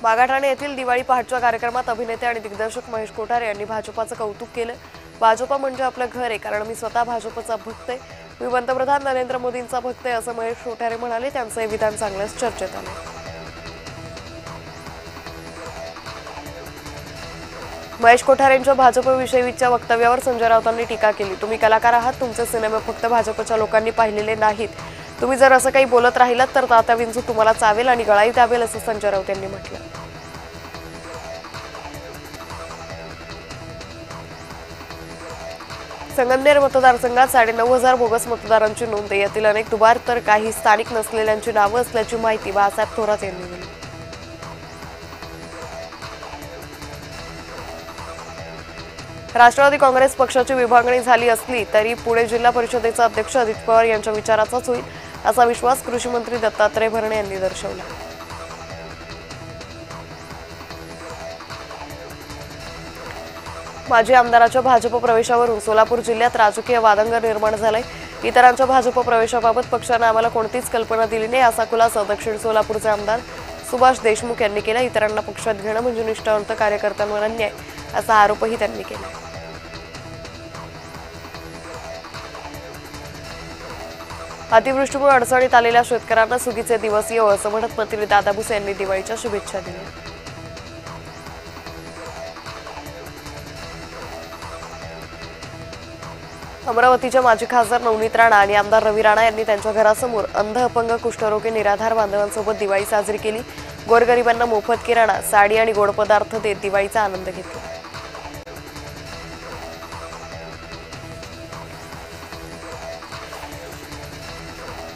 बागाठाणे येथील दिवाळी पहाटच्या कार्यक्रमात अभिनेते आणि दिग्दर्शक महेश कोठारे यांनी भाजपाचं कौतुक केलं। भाजप म्हणजे आपलं घर आहे, कारण मी स्वतः भाजपचा भक्त आहे। मी पंतप्रधान नरेंद्र मोदींचा भक्त आहे असं महेश कोठारे म्हणाले। त्यांचं हे विधान चांगलंच चर्चेत आलं। महेश कोठारेंच्या भाजपविषयीच्या वक्तव्यावर संजय राऊतांनी टीका केली। तुम्ही कलाकार आहात, तुमचे सिनेमे फक्त भाजपच्या लोकांनी पाहिलेले नाहीत। तुम्ही जर असं काही बोलत राहिलात तर तात्या विंचू तुम्हाला चावेल आणि गळाही दाबेल असं संजय राऊत यांनी म्हटलं। संगमनेर मतदारसंघात 9,500 बोगस मतदारांची नोंद। यातील अनेक दुबार तर काही स्थानिक नसलेल्यांची नावं असल्याची माहिती बाळासाहेब थोरात यांनी दिली। राष्ट्रवादी काँग्रेस पक्षाची विभागणी झाली असली तरी पुणे जिल्हा परिषदेचा अध्यक्ष अजित पवार यांच्या विचाराचाच होईल असा विश्वास कृषी मंत्री दत्तात्रय भरणे यांनी दर्शवला। माजी आमदाराच्या भाजप प्रवेशावरून सोलापूर जिल्ह्यात राजकीय वादंग निर्माण झालाय। इतरांच्या भाजप प्रवेशाबाबत पक्षाने आम्हाला कोणतीच कल्पना दिली नाही असा खुलासा दक्षिण सोलापूरचे आमदार सुभाष देशमुख यांनी केला। इतरांना पक्षात घेणं म्हणजे निष्ठावंत कार्यकर्त्यांवर अन्याय असा आरोपही त्यांनी केला। अतिवृष्टीमुळे अडचणीत आलेल्या शेतकऱ्यांना सुगीचे दिवस येवो असं म्हणत मंत्री दादा भुसे यांनी दिवाळीच्या शुभेच्छा दिल्या। अमरावतीच्या माजी खासदार नवनीत राणा आणि आमदार रवी राणा यांनी त्यांच्या घरासमोर अंध अपंग कुष्ठरोगी निराधार बांधवांसोबत दिवाळी साजरी केली। गोरगरिबांना मोफत किराणा, साडी आणि गोड पदार्थ देत दिवाळीचा आनंद घेतला।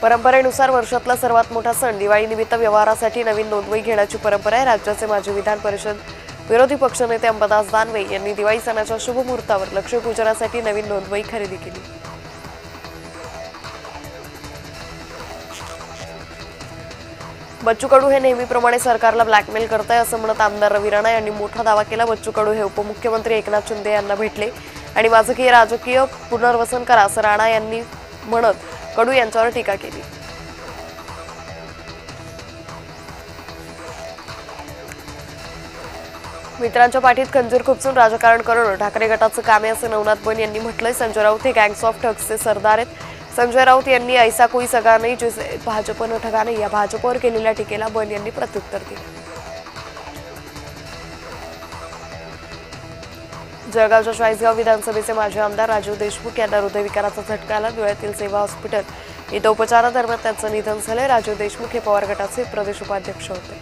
परंपरेनुसार वर्षातला सर्वात मोठा सण दिवाळीनिमित्त व्यवहारासाठी नवीन नोंदवही घेण्याची परंपरा आहे। राज्याचे माजी विधान परिषद विरोधी पक्षनेते अंबादास दानवे यांनी दिवाळी सणाच्या शुभ मुहूर्तावर लक्ष्मीपूजनासाठी नवीन नोंदवही खरेदी केली। बच्चू कडू हे नेहमीप्रमाणे सरकारला ब्लॅकमेल करताय असं म्हणत आमदार रवी राणा यांनी मोठा दावा केला। बच्चू कडू हे उपमुख्यमंत्री एकनाथ शिंदे यांना भेटले आणि माझं राजकीय पुनर्वसन करा असं राणा यांनी म्हणत कडू यांच्यावर टीका केली। मित्रांच्या पाठीत खंजीर खुपसून राजकारण करणं ठाकरे गटाचं काम आहे असं नवनाथ बन यांनी म्हटलंय। संजय राऊत हे गँग्स ऑफ ठग्सचे सरदार आहेत। संजय राऊत यांनी ऐसा कोई सगा नाही जिसे भाजपनं ठगा नाही या भाजपवर केलेल्या टीकेला बन यांनी प्रत्युत्तर दिलं। जळगावच्या चाळीसगाव विधानसभेचे माजी आमदार राजीव देशमुख यांना हृदयविकाराचा झटका आला। धुळ्यातील सेवा हॉस्पिटल इथं उपचारादरम्यान त्यांचं निधन झालं। राजीव देशमुख हे पवार गटाचे प्रदेश उपाध्यक्ष होते।